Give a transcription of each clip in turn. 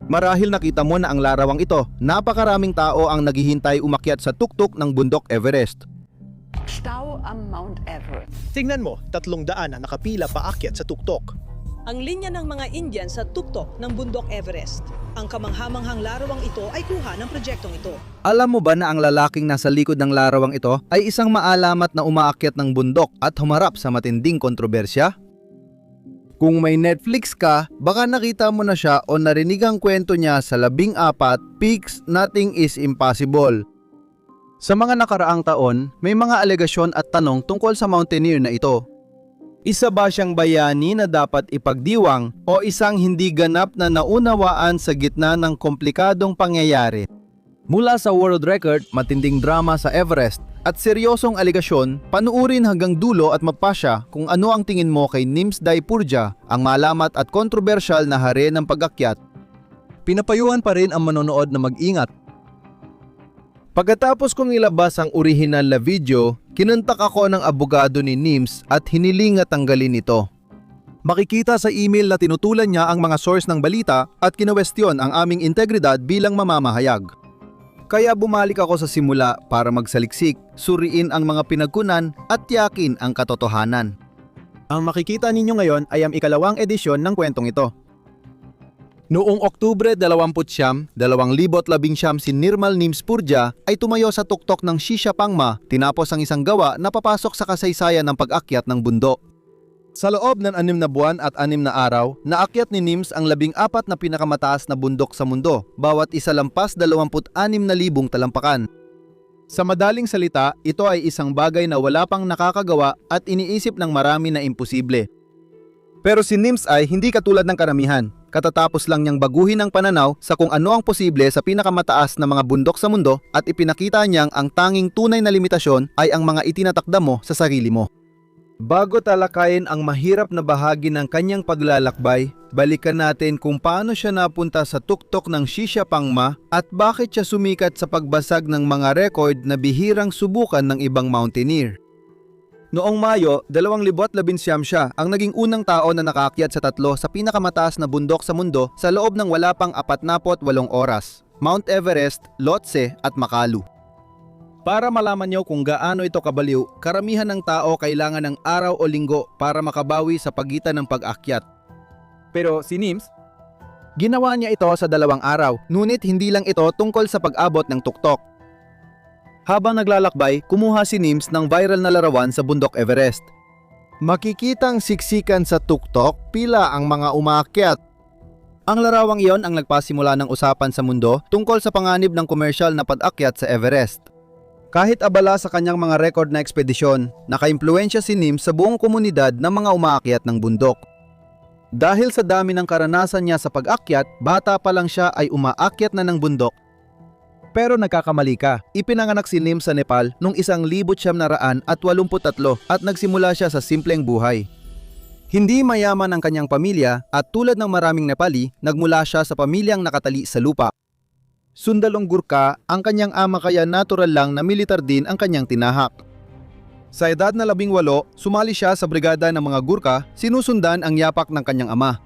Marahil nakita mo na ang larawang ito, napakaraming tao ang naghihintay umakyat sa tuktok ng bundok Everest. Stau am Mount Everest. Tingnan mo, 300 na nakapila paakyat sa tuktok. Ang linya ng mga Indian sa tuktok ng bundok Everest. Ang kamanghamanghang larawang ito ay kuha ng proyektong ito. Alam mo ba na ang lalaking nasa likod ng larawang ito ay isang maalamat na umaakyat ng bundok at humarap sa matinding kontrobersya? Kung may Netflix ka, baka nakita mo na siya o narinig ang kwento niya sa 14 Peaks Nothing is Impossible. Sa mga nakaraang taon, may mga alegasyon at tanong tungkol sa mountaineer na ito. Isa ba siyang bayani na dapat ipagdiwang o isang hindi ganap na naunawaan sa gitna ng komplikadong pangyayari? Mula sa world record, matinding drama sa Everest at seryosong alegasyon, panuurin hanggang dulo at mapasya kung ano ang tingin mo kay Nimsdai Purja, ang malamat at kontrobersyal na hari ng pag-akyat. Pinapayuhan pa rin ang manonood na mag-ingat. Pagkatapos kong ilabas ang orihinal na video, kinontak ako ng abogado ni Nims at hiniling na tanggalin ito. Makikita sa email na tinutulan niya ang mga source ng balita at kinwestiyon ang aming integridad bilang mamamahayag. Kaya bumalik ako sa simula para magsaliksik, suriin ang mga pinagkunan at tiyakin ang katotohanan. Ang makikita ninyo ngayon ay ang ikalawang edisyon ng kwentong ito. Noong Oktubre 20, 2019 si Nirmal Nims Purja ay tumayo sa tuktok ng Shishapangma tinapos ang isang gawa na papasok sa kasaysayan ng pag-akyat ng bundok. Sa loob ng 6 na buwan at 6 na araw, naakyat ni Nims ang 14 na pinakamataas na bundok sa mundo, bawat isa lampas 26,000 talampakan. Sa madaling salita, ito ay isang bagay na wala pang nakakagawa at iniisip ng marami na imposible. Pero si Nims ay hindi katulad ng karamihan. Katatapos lang niyang baguhin ang pananaw sa kung ano ang posible sa pinakamataas na mga bundok sa mundo at ipinakita niyang ang tanging tunay na limitasyon ay ang mga itinatakda mo sa sarili mo. Bago talakayin ang mahirap na bahagi ng kanyang paglalakbay, balikan natin kung paano siya napunta sa tuktok ng Shishapangma at bakit siya sumikat sa pagbasag ng mga record na bihirang subukan ng ibang mountaineer. Noong Mayo, 2019 siya ang naging unang tao na nakaakyat sa 3 sa pinakamataas na bundok sa mundo sa loob ng wala pang 48 oras, Mount Everest, Lhotse at Makalu. Para malaman niyo kung gaano ito kabaliw, karamihan ng tao kailangan ng araw o linggo para makabawi sa pagitan ng pag-akyat. Pero si Nims, ginawa niya ito sa 2 araw, ngunit hindi lang ito tungkol sa pag-abot ng tuktok. Habang naglalakbay, kumuha si Nims ng viral na larawan sa bundok Everest. Makikitang siksikan sa tuktok, pila ang mga umaakyat. Ang larawang iyon ang nagpasimula ng usapan sa mundo tungkol sa panganib ng komersyal na pag-akyat sa Everest. Kahit abala sa kanyang mga record na ekspedisyon, nakaimpluwensya si Nims sa buong komunidad ng mga umaakyat ng bundok. Dahil sa dami ng karanasan niya sa pag-akyat, bata pa lang siya ay umaakyat na ng bundok. Pero nagkakamali ka. Ipinanganak si Nims sa Nepal noong 1983 at nagsimula siya sa simpleng buhay. Hindi mayaman ang kanyang pamilya at tulad ng maraming Nepali, nagmula siya sa pamilyang nakatali sa lupa. Sundalong Gurkha ang kanyang ama kaya natural lang na militar din ang kanyang tinahak. Sa edad na 18, sumali siya sa brigada ng mga Gurkha, sinusundan ang yapak ng kanyang ama.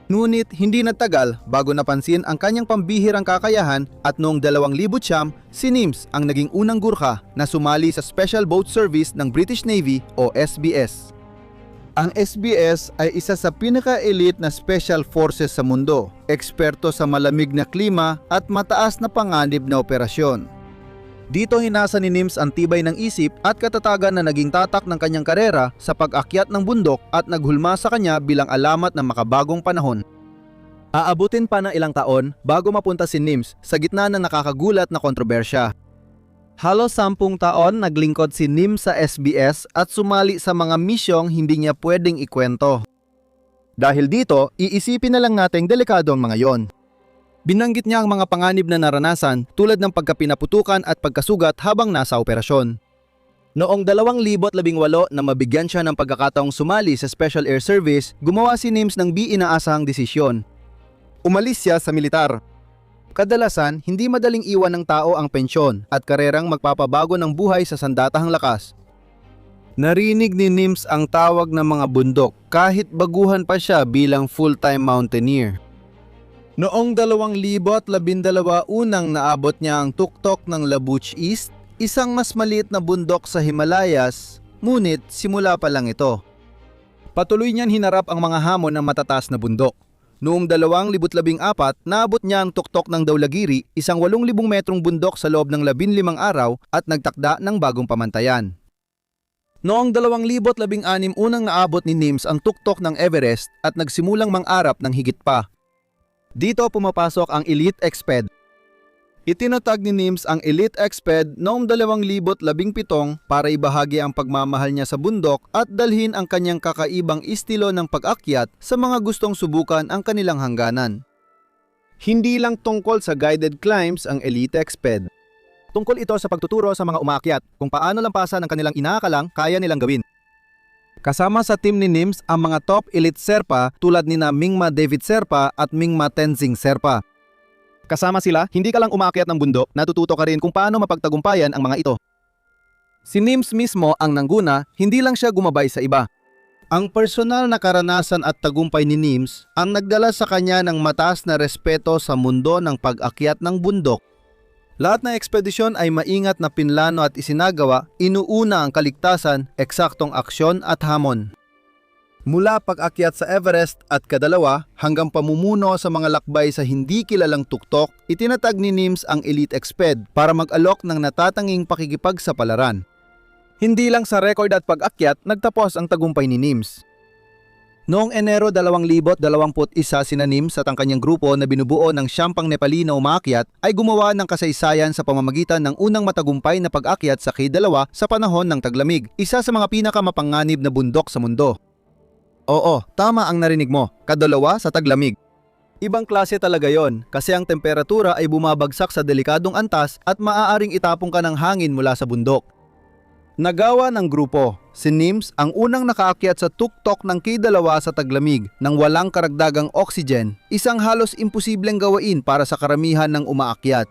Ngunit hindi nagtagal bago napansin ang kanyang pambihirang kakayahan at noong 2009, si Nims ang naging unang Gurkha na sumali sa Special Boat Service ng British Navy o SBS. Ang SBS ay isa sa pinaka-elite na special forces sa mundo, eksperto sa malamig na klima at mataas na panganib na operasyon. Dito hinasa ni Nims ang tibay ng isip at katatagan na naging tatak ng kanyang karera sa pag-akyat ng bundok at naghulma sa kanya bilang alamat ng makabagong panahon. Aabutin pa ng ilang taon bago mapunta si Nims sa gitna ng nakakagulat na kontrobersya. Halos 10 taon naglingkod si Nims sa SBS at sumali sa mga misyong hindi niya pwedeng ikwento. Dahil dito, iisipin na lang nating delikado ang mga yon. Binanggit niya ang mga panganib na naranasan tulad ng pagkapinaputukan at pagkasugat habang nasa operasyon. Noong 2018 na mabigyan siya ng pagkakataong sumali sa Special Air Service, gumawa si Nims ng di inaasahang desisyon. Umalis siya sa militar. Kadalasan, hindi madaling iwan ng tao ang pensyon at karerang magpapabago ng buhay sa sandatahang lakas. Narinig ni Nims ang tawag ng mga bundok kahit baguhan pa siya bilang full-time mountaineer. Noong 2012 unang naabot niya ang tuktok ng Labuch East, isang mas maliit na bundok sa Himalayas, ngunit simula pa lang ito. Patuloy niyan hinarap ang mga hamon ng matataas na bundok. Noong 2014, naabot niya ang tuktok ng Dhaulagiri, isang 8,000 metrong bundok sa loob ng 15 araw at nagtakda ng bagong pamantayan. Noong 2016, unang naabot ni Nims ang tuktok ng Everest at nagsimulang mangarap ng higit pa. Dito pumapasok ang Elite Exped. Itinatag ni Nims ang Elite Exped noong 2017 para ibahagi ang pagmamahal niya sa bundok at dalhin ang kanyang kakaibang estilo ng pag-akyat sa mga gustong subukan ang kanilang hangganan. Hindi lang tungkol sa guided climbs ang Elite Exped. Tungkol ito sa pagtuturo sa mga umaakyat kung paano lampasan ang kanilang inaakalang kaya nilang gawin. Kasama sa team ni Nims ang mga top elite Sherpa tulad ni Mingma David Sherpa at Mingma Tenzing Sherpa. Kasama sila, hindi ka lang umaakyat ng bundok, natututo ka rin kung paano mapagtagumpayan ang mga ito. Si Nims mismo ang nangguna, hindi lang siya gumabay sa iba. Ang personal na karanasan at tagumpay ni Nims ang nagdala sa kanya ng mataas na respeto sa mundo ng pag-akyat ng bundok. Lahat ng ekspedisyon ay maingat na pinlano at isinagawa, inuuna ang kaligtasan, eksaktong aksyon at hamon. Mula pag-akyat sa Everest at kadalawa hanggang pamumuno sa mga lakbay sa hindi kilalang tuktok, itinatag ni Nims ang Elite Exped para mag-alok ng natatanging pakikipagsapalaran. Hindi lang sa record at pag-akyat nagtapos ang tagumpay ni Nims. Noong Enero 2021, sina Nims at ang kanyang grupo na binubuo ng 10 Nepali na umaakyat ay gumawa ng kasaysayan sa pamamagitan ng unang matagumpay na pag-akyat sa K2 sa panahon ng taglamig, isa sa mga pinakamapanganib na bundok sa mundo. Oo, tama ang narinig mo, K2 sa taglamig. Ibang klase talaga yon kasi ang temperatura ay bumabagsak sa delikadong antas at maaaring itapong ka ng hangin mula sa bundok. Nagawa ng grupo, si Nims ang unang nakaakyat sa tuktok ng K2 sa taglamig nang walang karagdagang oxygen, isang halos imposibleng gawain para sa karamihan ng umaakyat.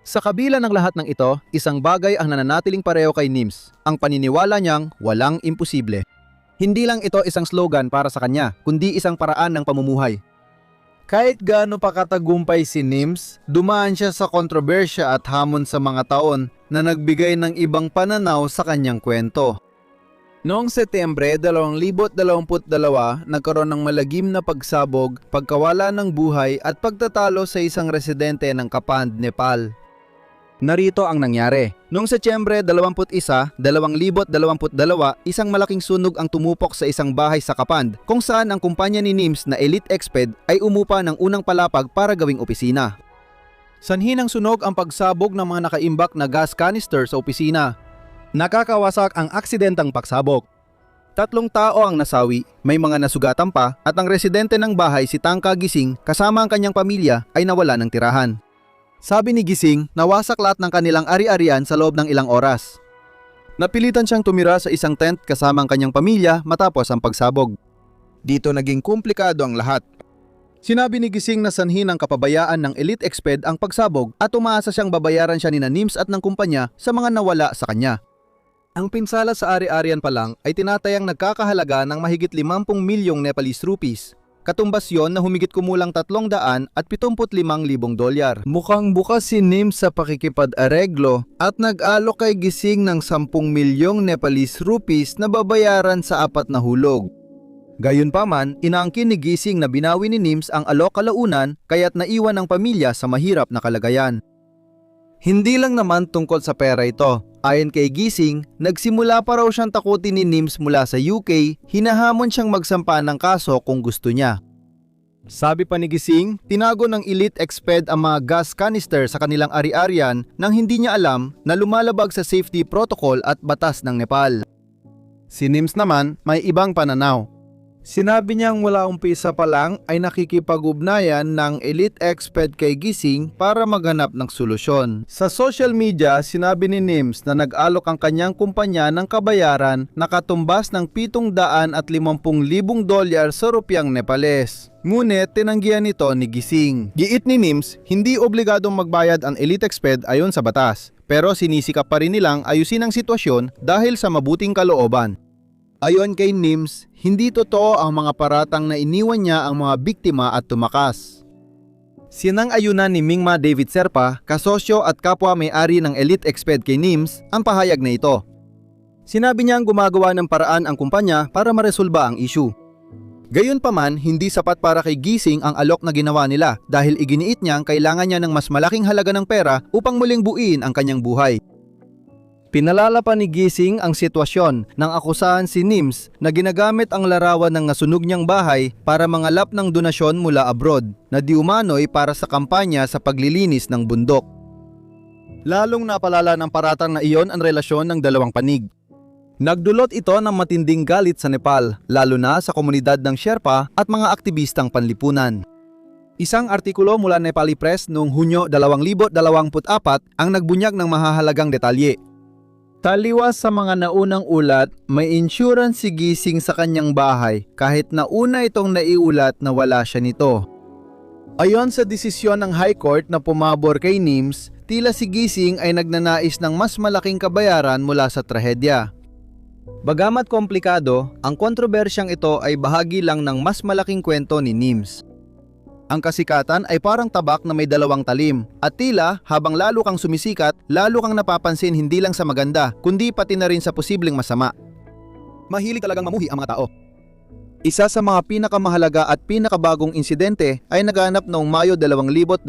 Sa kabila ng lahat ng ito, isang bagay ang nananatiling pareho kay Nims, ang paniniwala niyang walang imposible. Hindi lang ito isang slogan para sa kanya, kundi isang paraan ng pamumuhay. Kahit gaano pa katagumpay si Nims, dumaan siya sa kontrobersya at hamon sa mga taon na nagbigay ng ibang pananaw sa kanyang kwento. Noong Setyembre 2022, nagkaroon ng malagim na pagsabog, pagkawala ng buhay at pagtatalo sa isang residente ng Kapand, Nepal. Narito ang nangyari. Noong Setyembre 21, 2022, isang malaking sunog ang tumupok sa isang bahay sa Kapand, kung saan ang kumpanya ni Nims na Elite Exped ay umupa ng unang palapag para gawing opisina. Sanhi ng sunog ang pagsabog ng mga nakaimbak na gas canister sa opisina. Nakakawasak ang aksidentang pagsabog. 3 tao ang nasawi, may mga nasugatan pa at ang residente ng bahay si Tangka Gising kasama ang kanyang pamilya ay nawala ng tirahan. Sabi ni Gising, nawasak lahat ng kanilang ari-arian sa loob ng ilang oras. Napilitan siyang tumira sa isang tent kasama ang kanyang pamilya matapos ang pagsabog. Dito naging komplikado ang lahat. Sinabi ni Gising na sanhi ng kapabayaan ng Elite Exped ang pagsabog at umaasa siyang babayaran siya ni Nims at ng kumpanya sa mga nawala sa kanya. Ang pinsala sa ari-arian pa lang ay tinatayang nagkakahalaga ng mahigit 50 milyong Nepalese rupees. Katumbas yon na humigit kumulang $375,000. Mukhang bukas si Nims sa pakikipag-areglo at nag-alok kay Gising ng 10 milyong Nepalese rupees na babayaran sa 4 na hulog. Gayunpaman, inaangkin ni Gising na binawi ni Nims ang alok kalaunan kaya't naiwan ang pamilya sa mahirap na kalagayan. Hindi lang naman tungkol sa pera ito. Ayon kay Gising, nagsimula pa raw siyang takutin ni Nims mula sa UK, hinahamon siyang magsampa ng kaso kung gusto niya. Sabi pa ni Gising, tinago ng Elite Exped ang mga gas canister sa kanilang ari-arian nang hindi niya alam na lumalabag sa safety protocol at batas ng Nepal. Si Nims naman may ibang pananaw. Sinabi niyang mula umpisa pa lang ay nakikipag-ugnayan ng Elite Exped kay Gising para maghanap ng solusyon. Sa social media, sinabi ni Nims na nag-alok ang kanyang kumpanya ng kabayaran na katumbas ng $750,000 sa rupiang Nepales. Ngunit tinanggihan ito ni Gising. Giit ni Nims, hindi obligadong magbayad ang Elite Exped ayon sa batas, pero sinisikap pa rin nilang ayusin ang sitwasyon dahil sa mabuting kalooban. Ayon kay Nims, hindi totoo ang mga paratang na iniwan niya ang mga biktima at tumakas. Sinang-ayunan ni Mingma David Serpa, kasosyo at kapwa may-ari ng Elite Exped kay NIMS, ang pahayag na ito. Sinabi niyang gumagawa ng paraan ang kumpanya para maresolba ang issue. Gayunpaman, hindi sapat para kay Gising ang alok na ginawa nila dahil iginiit niyang kailangan niya ng mas malaking halaga ng pera upang muling buuin ang kanyang buhay. Pinalala pa ni Gising ang sitwasyon nang akusahan si NIMS na ginagamit ang larawan ng nasunog niyang bahay para mangalap ng donasyon mula abroad na di umano'y para sa kampanya sa paglilinis ng bundok. Lalong napalala ng paratang na iyon ang relasyon ng dalawang panig. Nagdulot ito ng matinding galit sa Nepal, lalo na sa komunidad ng Sherpa at mga aktivistang panlipunan. Isang artikulo mula Nepali Press noong Hunyo 2024 ang nagbunyag ng mahahalagang detalye. Taliwas sa mga naunang ulat, may insurance si Gising sa kanyang bahay kahit na una itong naiulat na wala siya nito. Ayon sa desisyon ng High Court na pumabor kay NIMS, tila si Gising ay nagnanais ng mas malaking kabayaran mula sa trahedya. Bagamat komplikado, ang kontrobersyang ito ay bahagi lang ng mas malaking kwento ni NIMS. Ang kasikatan ay parang tabak na may dalawang talim at tila habang lalo kang sumisikat, lalo kang napapansin hindi lang sa maganda kundi pati na rin sa posibleng masama. Mahilig talagang mamuhi ang mga tao. Isa sa mga pinakamahalaga at pinakabagong insidente ay naganap noong Mayo 2020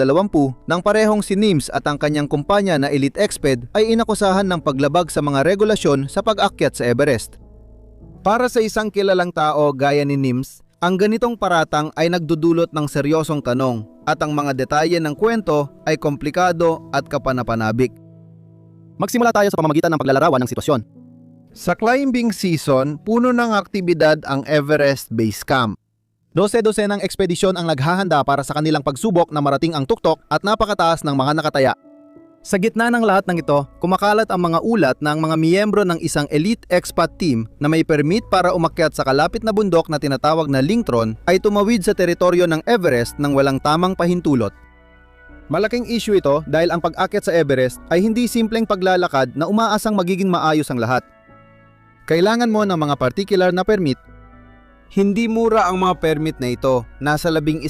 nang parehong si NIMS at ang kanyang kumpanya na Elite Exped ay inakusahan ng paglabag sa mga regulasyon sa pag-akyat sa Everest. Para sa isang kilalang tao gaya ni NIMS, ang ganitong paratang ay nagdudulot ng seryosong tanong at ang mga detalye ng kwento ay komplikado at kapanapanabik. Magsimula tayo sa pamamagitan ng paglalarawan ng sitwasyon. Sa climbing season, puno ng aktibidad ang Everest Base Camp. 12 ng ekspedisyon ang naghahanda para sa kanilang pagsubok na marating ang tuktok at napakataas ng mga nakataya. Sa gitna ng lahat ng ito, kumakalat ang mga ulat na ang mga miyembro ng isang elite expat team na may permit para umakyat sa kalapit na bundok na tinatawag na Lingtron ay tumawid sa teritoryo ng Everest nang walang tamang pahintulot. Malaking issue ito dahil ang pag-akyat sa Everest ay hindi simpleng paglalakad na umaasang magiging maayos ang lahat. Kailangan mo ng mga particular na permit. Hindi mura ang mga permit na ito, nasa $11,000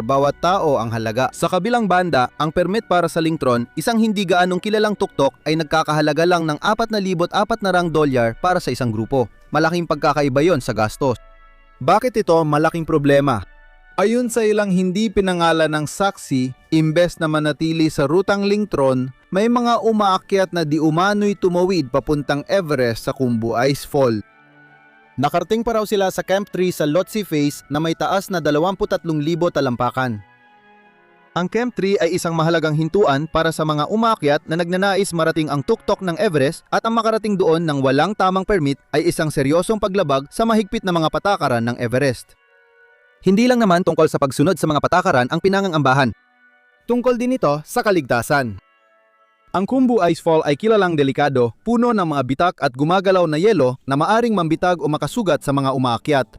bawat tao ang halaga. Sa kabilang banda, ang permit para sa Lingtron, isang hindi gaanong kilalang tuktok ay nagkakahalaga lang ng $4,400 para sa isang grupo. Malaking pagkakaiba yon sa gastos. Bakit ito malaking problema? Ayon sa ilang hindi pinangalan ng saksi, imbes na manatili sa rutang Lingtron, may mga umaakyat na di umano'y tumawid papuntang Everest sa Khumbu Icefall. Nakarating pa raw sila sa Camp 3 sa Lhotse Face na may taas na 23,000 talampakan. Ang Camp 3 ay isang mahalagang hintuan para sa mga umaakyat na nagnanais marating ang tuktok ng Everest at ang makarating doon ng walang tamang permit ay isang seryosong paglabag sa mahigpit na mga patakaran ng Everest. Hindi lang naman tungkol sa pagsunod sa mga patakaran ang pinangangambahan. Tungkol din ito sa kaligtasan. Ang Khumbu Icefall ay kilalang delikado, puno ng mga bitak at gumagalaw na yelo na maaring mambitag o makasugat sa mga umaakyat.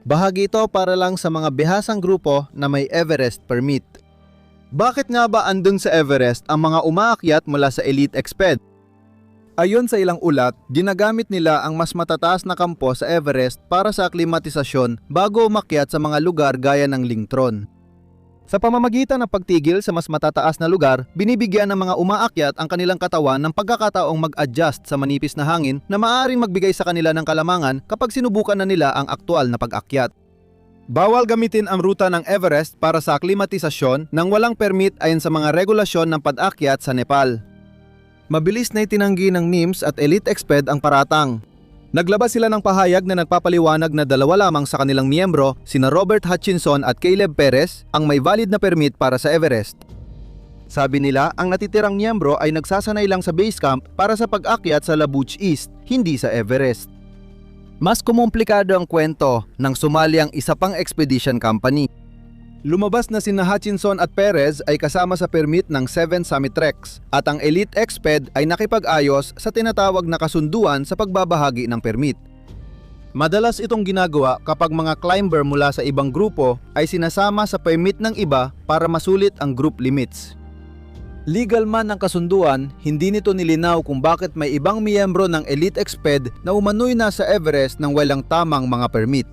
Bahagi ito para lang sa mga bihasang grupo na may Everest permit. Bakit nga ba andun sa Everest ang mga umaakyat mula sa Elite Exped? Ayon sa ilang ulat, ginagamit nila ang mas matataas na kampo sa Everest para sa aklimatisasyon bago umakyat sa mga lugar gaya ng Lingtron. Sa pamamagitan ng pagtigil sa mas matataas na lugar, binibigyan ng mga umaakyat ang kanilang katawan ng pagkakataong mag-adjust sa manipis na hangin na maaaring magbigay sa kanila ng kalamangan kapag sinubukan na nila ang aktual na pag-akyat. Bawal gamitin ang ruta ng Everest para sa aklimatisasyon nang walang permit ayon sa mga regulasyon ng pag-akyat sa Nepal. Mabilis na itinanggi ng NIMS at Elite Exped ang paratang. Naglabas sila ng pahayag na nagpapaliwanag na dalawa lamang sa kanilang miyembro, sina Robert Hutchinson at Caleb Perez, ang may valid na permit para sa Everest. Sabi nila, ang natitirang miyembro ay nagsasanay lang sa base camp para sa pag-akyat sa Labuche East, hindi sa Everest. Mas kumomplikado ang kwento nang sumali ang isa pang expedition company. Lumabas na sina Hutchinson at Perez ay kasama sa permit ng 7 Summit Treks at ang Elite Exped ay nakipag-ayos sa tinatawag na kasunduan sa pagbabahagi ng permit. Madalas itong ginagawa kapag mga climber mula sa ibang grupo ay sinasama sa permit ng iba para masulit ang group limits. Legal man ang kasunduan, hindi nito nilinaw kung bakit may ibang miyembro ng Elite Exped na umano'y nasa Everest nang walang tamang mga permit.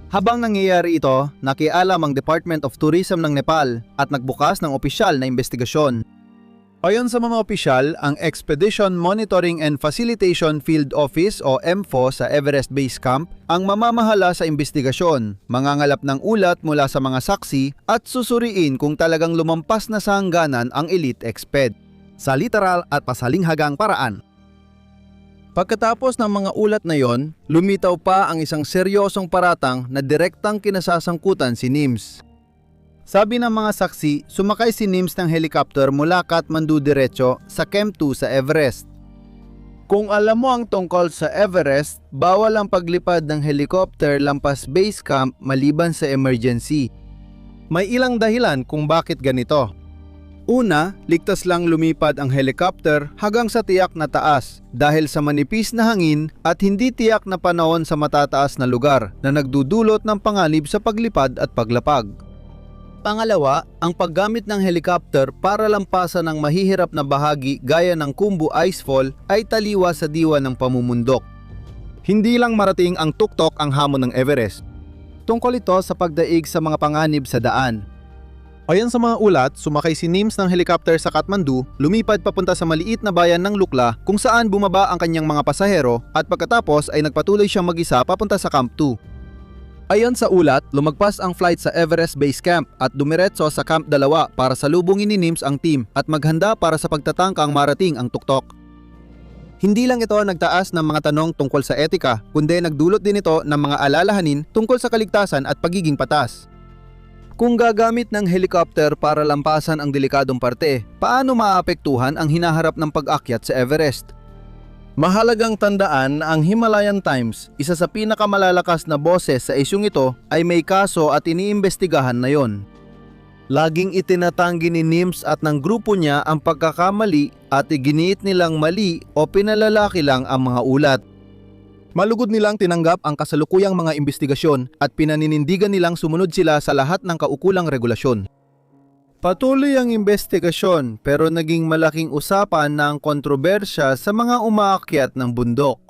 Habang nangyayari ito, nakialam ang Department of Tourism ng Nepal at nagbukas ng opisyal na investigasyon. Ayon sa mga opisyal, ang Expedition Monitoring and Facilitation Field Office o EMFO sa Everest Base Camp ang mamamahala sa investigasyon, mangangalap ng ulat mula sa mga saksi at susuriin kung talagang lumampas na sa hangganan ang elite exped sa literal at pasalinghagang paraan. Pagkatapos ng mga ulat na yon, lumitaw pa ang isang seryosong paratang na direktang kinasasangkutan si Nims. Sabi ng mga saksi, sumakay si Nims ng helicopter mula Kathmandu diretso sa Camp 2 sa Everest. Kung alam mo ang tungkol sa Everest, bawal ang paglipad ng helicopter lampas base camp maliban sa emergency. May ilang dahilan kung bakit ganito. Una, ligtas lang lumipad ang helicopter hanggang sa tiyak na taas dahil sa manipis na hangin at hindi tiyak na panahon sa matataas na lugar na nagdudulot ng panganib sa paglipad at paglapag. Pangalawa, ang paggamit ng helicopter para lampasan ng mahihirap na bahagi gaya ng Khumbu Icefall ay taliwa sa diwa ng pamumundok. Hindi lang marating ang tuktok ang hamon ng Everest. Tungkol ito sa pagdaig sa mga panganib sa daan. Ayon sa mga ulat, sumakay si Nims ng helicopter sa Kathmandu, lumipad papunta sa maliit na bayan ng Lukla kung saan bumaba ang kanyang mga pasahero at pagkatapos ay nagpatuloy siyang mag-isa papunta sa Camp 2. Ayon sa ulat, lumagpas ang flight sa Everest Base Camp at dumiretso sa Camp 2 para salubungin ni Nims ang team at maghanda para sa pagtatangkang marating ang tuktok. Hindi lang ito nagtaas ng mga tanong tungkol sa etika, kundi nagdulot din ito ng mga alalahanin tungkol sa kaligtasan at pagiging patas. Kung gagamit ng helicopter para lampasan ang delikadong parte, paano maapektuhan ang hinaharap ng pag-akyat sa Everest? Mahalagang tandaan na ang Himalayan Times, isa sa pinakamalalakas na boses sa isyung ito, ay may kaso at iniimbestigahan na yon. Laging itinatanggi ni Nims at ng grupo niya ang pagkakamali at iginiit nilang mali o pinalalaki lang ang mga ulat. Malugod nilang tinanggap ang kasalukuyang mga investigasyon at pinaninindigan nilang sumunod sila sa lahat ng kaukulang regulasyon. Patuloy ang investigasyon pero naging malaking usapan na ang kontrobersya sa mga umaakyat ng bundok.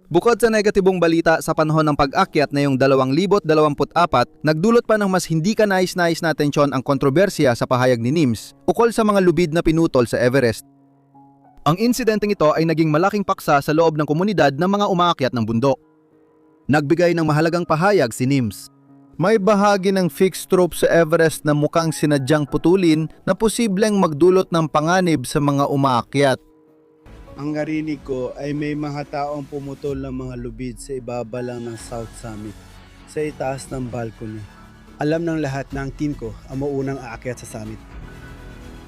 Bukod sa negatibong balita sa panahon ng pag-akyat na yung 2024, nagdulot pa ng mas hindi kanais-nais na atensyon ang kontrobersya sa pahayag ni Nims ukol sa mga lubid na pinutol sa Everest. Ang insidenteng ito ay naging malaking paksa sa loob ng komunidad ng mga umaakyat ng bundok. Nagbigay ng mahalagang pahayag si Nims. May bahagi ng fixed rope sa Everest na mukhang sinadyang putulin na posibleng magdulot ng panganib sa mga umaakyat. Ang narinig ko ay may mga taong pumutol ng mga lubid sa ibaba lang ng South Summit, sa itaas ng balcony. Alam ng lahat na ang team ko ang maunang aakyat sa summit.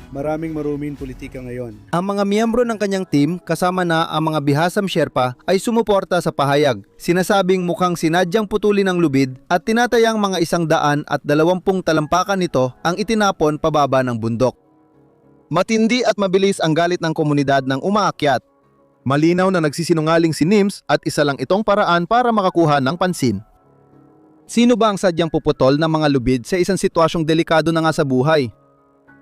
Maraming maruming politika ngayon. Ang mga miyembro ng kanyang team, kasama na ang mga bihasam Sherpa, ay sumuporta sa pahayag. Sinasabing mukhang sinadyang putulin ng lubid at tinatayang mga 120 talampakan nito ang itinapon pababa ng bundok. Matindi at mabilis ang galit ng komunidad ng umaakyat. Malinaw na nagsisinungaling si Nims at isa lang itong paraan para makakuha ng pansin. Sino ba ang sadyang puputol ng mga lubid sa isang sitwasyong delikado na nga sa buhay?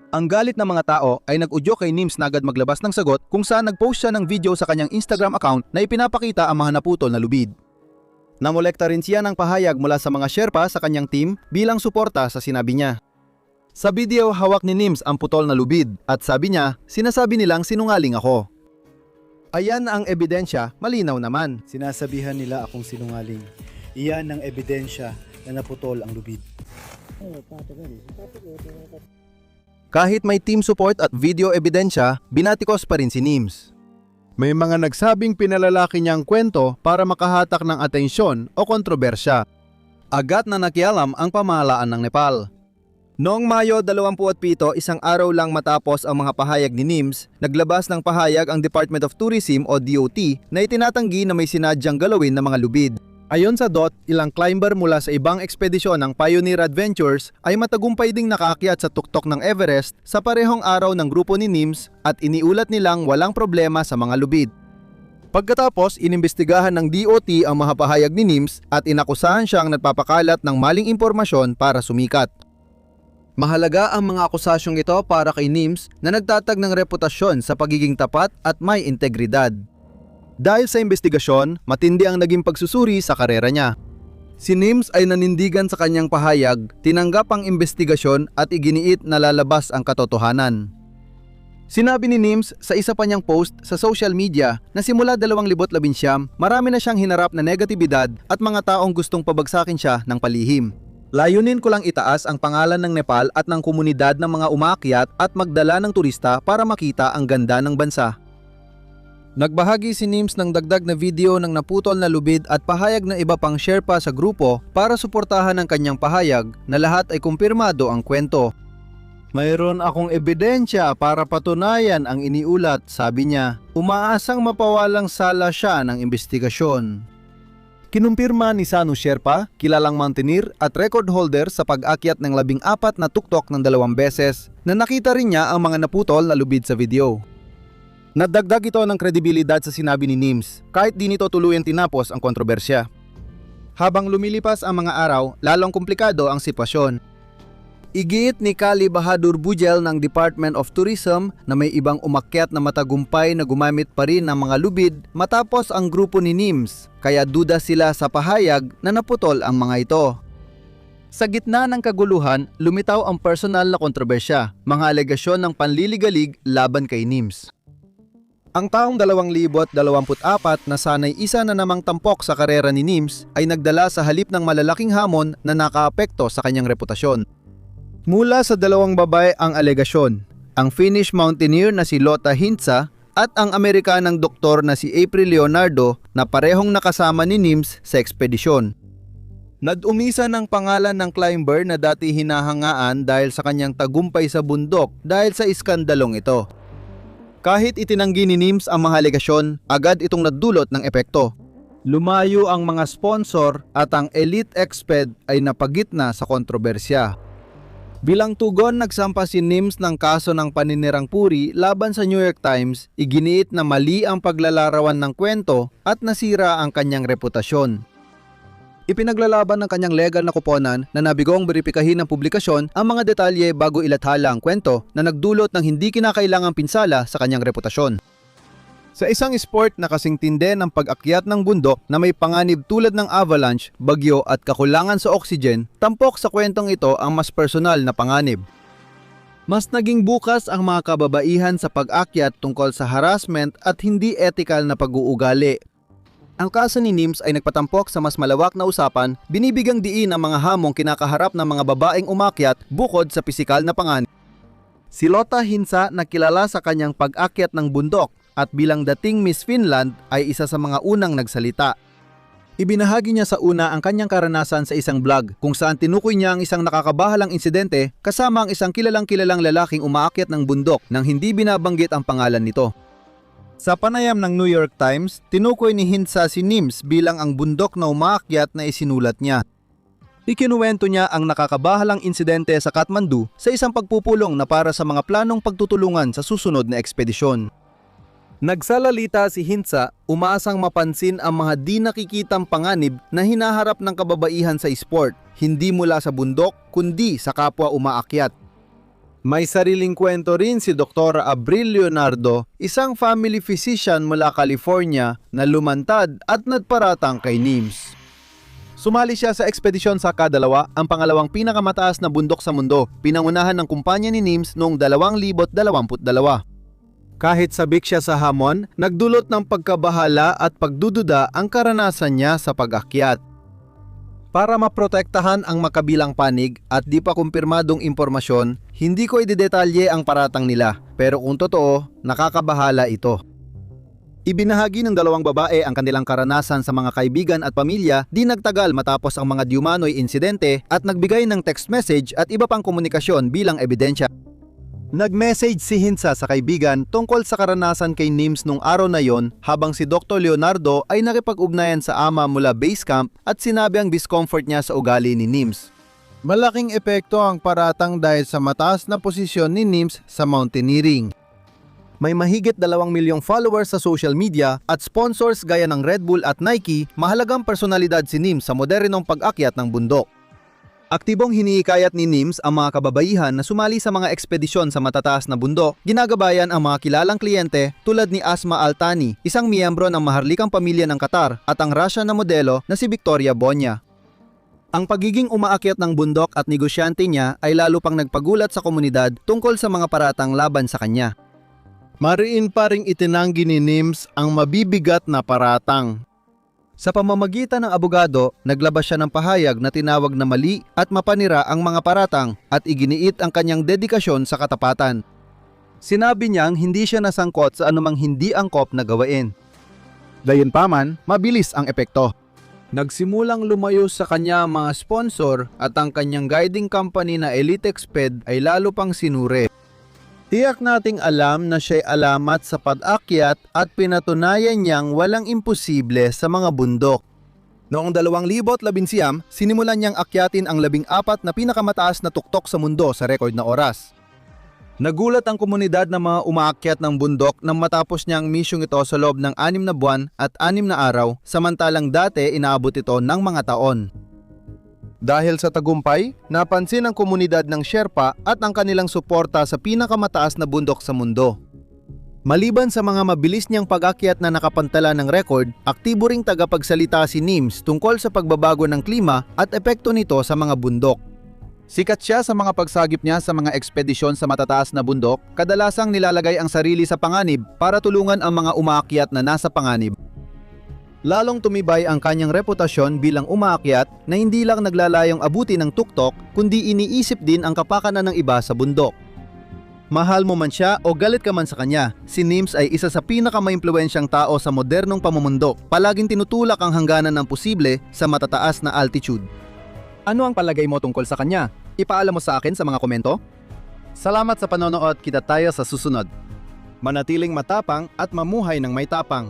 Ang galit ng mga tao ay nag-udyo kay Nims na agad maglabas ng sagot kung saan nag-post siya ng video sa kanyang Instagram account na ipinapakita ang mga naputol na lubid. Namolekta rin siya ng pahayag mula sa mga Sherpa sa kanyang team bilang suporta sa sinabi niya. Sa video, hawak ni Nims ang putol na lubid at sabi niya, sinasabi nilang sinungaling ako. Ayan ang ebidensya, malinaw naman. Sinasabihan nila akong sinungaling. Iyan ang ebidensya na naputol ang lubid. Kahit may team support at video ebidensya, binatikos pa rin si Nims. May mga nagsabing pinalalaki niya ang kwento para makahatak ng atensyon o kontrobersya. Agad na nakialam ang pamahalaan ng Nepal. Noong Mayo 27, isang araw lang matapos ang mga pahayag ni Nims, naglabas ng pahayag ang Department of Tourism o DOT na itinatanggi na may sinadyang galawin na mga lubid. Ayon sa DOT, ilang climber mula sa ibang ekspedisyon ng Pioneer Adventures ay matagumpay ding nakaakyat sa tuktok ng Everest sa parehong araw ng grupo ni Nims at iniulat nilang walang problema sa mga lubid. Pagkatapos, inimbestigahan ng DOT ang mga pahayag ni Nims at inakusahan siyang nagpapakalat ng maling impormasyon para sumikat. Mahalaga ang mga akusasyong ito para kay Nims na nagtatag ng reputasyon sa pagiging tapat at may integridad. Dahil sa investigasyon, matindi ang naging pagsusuri sa karera niya. Si Nims ay nanindigan sa kanyang pahayag, tinanggap ang investigasyon at iginiit na lalabas ang katotohanan. Sinabi ni Nims sa isa pa niyang post sa social media na simula 2019, marami na siyang hinarap na negatibidad at mga taong gustong pabagsakin siya ng palihim. Layunin ko lang itaas ang pangalan ng Nepal at ng komunidad ng mga umaakyat at magdala ng turista para makita ang ganda ng bansa. Nagbahagi si Nims ng dagdag na video ng naputol na lubid at pahayag ng iba pang Sherpa sa grupo para suportahan ang kanyang pahayag na lahat ay kumpirmado ang kwento. Mayroon akong ebidensya para patunayan ang iniulat, sabi niya. Umaasang mapawalang sala siya ng investigasyon. Kinumpirma ni Sanu Sherpa, kilalang mountaineer at record holder sa pag-akyat ng 14 na tuktok ng 2 beses, na nakita rin niya ang mga naputol na lubid sa video. Nadagdag ito ng kredibilidad sa sinabi ni Nims, kahit di nito tuluyang tinapos ang kontrobersya. Habang lumilipas ang mga araw, lalong komplikado ang sitwasyon. Igiit ni Kali Bahadur Bujel ng Department of Tourism na may ibang umakyat na matagumpay na gumamit pa rin ng mga lubid matapos ang grupo ni Nims, kaya duda sila sa pahayag na naputol ang mga ito. Sa gitna ng kaguluhan, lumitaw ang personal na kontrobersya, mga alegasyon ng panliligalig laban kay Nims. Ang taong 2024 na sanay isa na namang tampok sa karera ni Nims ay nagdala sa halip ng malalaking hamon na nakaapekto sa kanyang reputasyon. Mula sa dalawang babae ang alegasyon, ang Finnish mountaineer na si Lotta Hintsa at ang Amerikanang doktor na si April Leonardo na parehong nakasama ni Nims sa ekspedisyon. Nag-umisa ng pangalan ng climber na dati hinahangaan dahil sa kanyang tagumpay sa bundok dahil sa iskandalong ito. Kahit itinanggi ni Nims ang mga alegasyon, agad itong nagdulot ng epekto. Lumayo ang mga sponsor at ang elite exped ay napagitna sa kontrobersya. Bilang tugon, nagsampa si Nims ng kaso ng paninirang puri laban sa New York Times, iginiit na mali ang paglalarawan ng kwento at nasira ang kanyang reputasyon. Ipinaglalaban ng kanyang legal na koponan na nabigong beripikahin ng publikasyon ang mga detalye bago ilathala ang kwento na nagdulot ng hindi kinakailangang pinsala sa kanyang reputasyon. Sa isang sport na kasing tinde ng pag-akyat ng bundok na may panganib tulad ng avalanche, bagyo at kakulangan sa oxygen, tampok sa kwentong ito ang mas personal na panganib. Mas naging bukas ang mga kababaihan sa pag-akyat tungkol sa harassment at hindi etikal na pag-uugali. Ang kaso ni Nims ay nagpatampok sa mas malawak na usapan, binibigang diin ang mga hamong kinakaharap ng mga babaeng umakyat bukod sa pisikal na panganib. Si Lotta Hintsa na kilala sa kanyang pag-akyat ng bundok at bilang dating Miss Finland ay isa sa mga unang nagsalita. Ibinahagi niya sa una ang kanyang karanasan sa isang vlog kung saan tinukoy niya ang isang nakakabahalang insidente kasama ang isang kilalang lalaking umaakyat ng bundok nang hindi binabanggit ang pangalan nito. Sa panayam ng New York Times, tinukoy ni Hintsa si Nims bilang ang bundok na umaakyat na isinulat niya. Ikinuwento niya ang nakakabahalang insidente sa Kathmandu sa isang pagpupulong na para sa mga planong pagtutulungan sa susunod na ekspedisyon. Nagsalalita si Hintsa, umaasang mapansin ang mga di nakikitang panganib na hinaharap ng kababaihan sa sport, hindi mula sa bundok kundi sa kapwa umaakyat. May sariling kwento rin si Dr. April Leonardo, isang family physician mula California na lumantad at nagparatang kay Nims. Sumali siya sa ekspedisyon sa Kadalawa, ang pangalawang pinakamataas na bundok sa mundo, pinangunahan ng kumpanya ni Nims noong 2022. Kahit sabik siya sa hamon, nagdulot ng pagkabahala at pagdududa ang karanasan niya sa pag-akyat. Para maprotektahan ang makabilang panig at di pa kumpirmadong impormasyon, hindi ko idedetalye ang paratang nila, pero kung totoo, nakakabahala ito. Ibinahagi ng dalawang babae ang kanilang karanasan sa mga kaibigan at pamilya di nagtagal matapos ang mga diumanoy insidente at nagbigay ng text message at iba pang komunikasyon bilang ebidensya. Nag-message si Hintsa sa kaibigan tungkol sa karanasan kay Nims nung araw na yon habang si Dr. Leonardo ay nakipag-ugnayan sa ama mula base camp at sinabi ang discomfort niya sa ugali ni Nims. Malaking epekto ang paratang dahil sa mataas na posisyon ni Nims sa mountaineering. May mahigit 2 milyong followers sa social media at sponsors gaya ng Red Bull at Nike, mahalagang personalidad si Nims sa modernong pag-akyat ng bundok. Aktibong hinihikayat ni Nims ang mga kababaihan na sumali sa mga ekspedisyon sa matataas na bundok, ginagabayan ang mga kilalang kliyente tulad ni Asma Altani, isang miyembro ng maharlikang pamilya ng Qatar, at ang Russian na modelo na si Victoria Bonya. Ang pagiging umaakyat ng bundok at negosyante niya ay lalo pang nagpagulat sa komunidad tungkol sa mga paratang laban sa kanya. Mariin pa ring itinanggi ni Nims ang mabibigat na paratang. Sa pamamagitan ng abogado, naglabas siya ng pahayag na tinawag na mali at mapanira ang mga paratang at iginiit ang kanyang dedikasyon sa katapatan. Sinabi niyang hindi siya nasangkot sa anumang hindi angkop na gawain. Gayunpaman, mabilis ang epekto. Nagsimulang lumayo sa kanya ang mga sponsor at ang kanyang guiding company na Elitexped ay lalo pang sinuri. Tiyak nating alam na siya'y alamat sa pag-akyat at pinatunayan niyang walang imposible sa mga bundok. Noong 2011, sinimulan niyang akyatin ang 14 na pinakamataas na tuktok sa mundo sa record na oras. Nagulat ang komunidad ng mga umaakyat ng bundok nang matapos niya ang misyong ito sa loob ng 6 na buwan at 6 na araw, samantalang dati inaabot ito ng mga taon. Dahil sa tagumpay, napansin ang komunidad ng Sherpa at ang kanilang suporta sa pinakamataas na bundok sa mundo. Maliban sa mga mabilis niyang pag-akyat na nakapantala ng record, aktibo ring tagapagsalita si Nims tungkol sa pagbabago ng klima at epekto nito sa mga bundok. Sikat siya sa mga pagsagip niya sa mga ekspedisyon sa matataas na bundok, kadalasang nilalagay ang sarili sa panganib para tulungan ang mga umaakyat na nasa panganib. Lalong tumibay ang kanyang reputasyon bilang umaakyat na hindi lang naglalayong abuti ng tuktok kundi iniisip din ang kapakanan ng iba sa bundok. Mahal mo man siya o galit ka man sa kanya, si Nims ay isa sa pinakamaimpluwensyang tao sa modernong pamumundok. Palaging tinutulak ang hangganan ng posible sa matataas na altitude. Ano ang palagay mo tungkol sa kanya? Ipaalam mo sa akin sa mga komento. Salamat sa panonood, kita tayo sa susunod. Manatiling matapang at mamuhay ng may tapang.